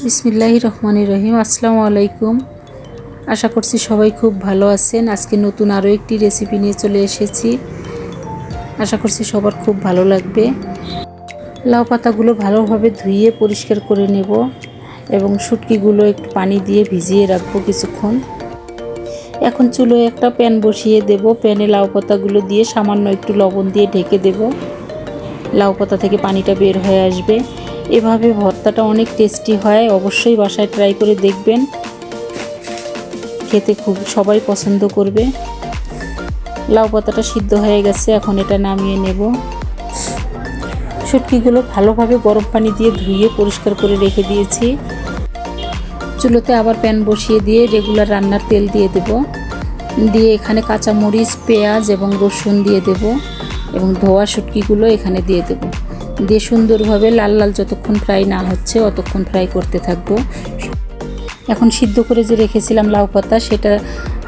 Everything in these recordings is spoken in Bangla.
বিসমিল্লাহির রহমানির রহিম। আসসালামু আলাইকুম। আশা করছি সবাই খুব ভালো আছেন। আজকে নতুন আরও একটি রেসিপি নিয়ে চলে এসেছি। আশা করছি সবার খুব ভালো লাগবে। লাউ পাতাগুলো ভালোভাবে ধুয়ে পরিষ্কার করে নেব এবং শুটকিগুলো একটু পানি দিয়ে ভিজিয়ে রাখবো কিছুক্ষণ। এখন চুলোয় একটা প্যান বসিয়ে দেব। প্যানে লাউ পাতাগুলো দিয়ে সামান্য একটু লবণ দিয়ে ঢেকে দেব। লাউ পাতা থেকে পানিটা বের হয়ে আসবে। এভাবে ভর্তাটা অনেক টেস্টি হয়, অবশ্যই বাসায় ট্রাই করে দেখবেন, খেতে খুব সবাই পছন্দ করবে। লাউ পাতাটা সিদ্ধ হয়ে গেছে, এখন এটা নামিয়ে নেব। শুটকিগুলো ভালোভাবে গরম পানি দিয়ে ধুয়ে পরিষ্কার করে রেখে দিয়েছি। চুলোতে আবার প্যান বসিয়ে দিয়ে রেগুলার রান্নার তেল দিয়ে দেব। দিয়ে এখানে কাঁচামরিচ, পেঁয়াজ এবং রসুন দিয়ে দেব এবং ধোয়া শুটকিগুলো এখানে দিয়ে দেব। দিয়ে সুন্দরভাবে লাল লাল যতক্ষণ ফ্রাই না হচ্ছে অতক্ষণ ফ্রাই করতে থাকবো। এখন সিদ্ধ করে যে রেখেছিলাম লাউ পাতা, সেটা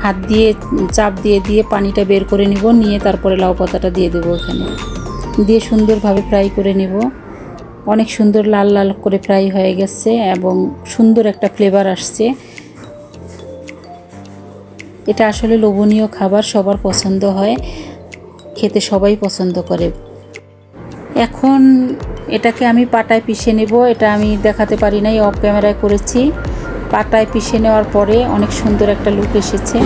হাত দিয়ে চাপ দিয়ে দিয়ে পানিটা বের করে নিব। নিয়ে তারপরে লাউ পাতাটা দিয়ে দেবো এখানে, দিয়ে সুন্দরভাবে ফ্রাই করে নেব। অনেক সুন্দর লাল লাল করে ফ্রাই হয়ে গেছে এবং সুন্দর একটা ফ্লেভার আসছে। এটা আসলে লোভনীয় খাবার, সবার পছন্দ হয়, খেতে সবাই পছন্দ করে। এখন এটাকে আমি পাটায় পিষে নেব। এটা আমি দেখাতে পারি নাই, অফ ক্যামেরায় করেছি। পাটায় পিষে নেওয়ার পরে অনেক সুন্দর একটা লুক এসেছে।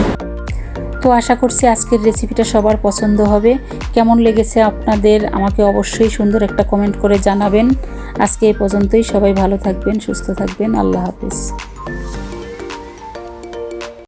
তো আশা করছি আজকের রেসিপিটা সবার পছন্দ হবে। কেমন লেগেছে আপনাদের আমাকে অবশ্যই সুন্দর একটা কমেন্ট করে জানাবেন। আজকে এই পর্যন্তই। সবাই ভালো থাকবেন, সুস্থ থাকবেন। আল্লাহ হাফেজ।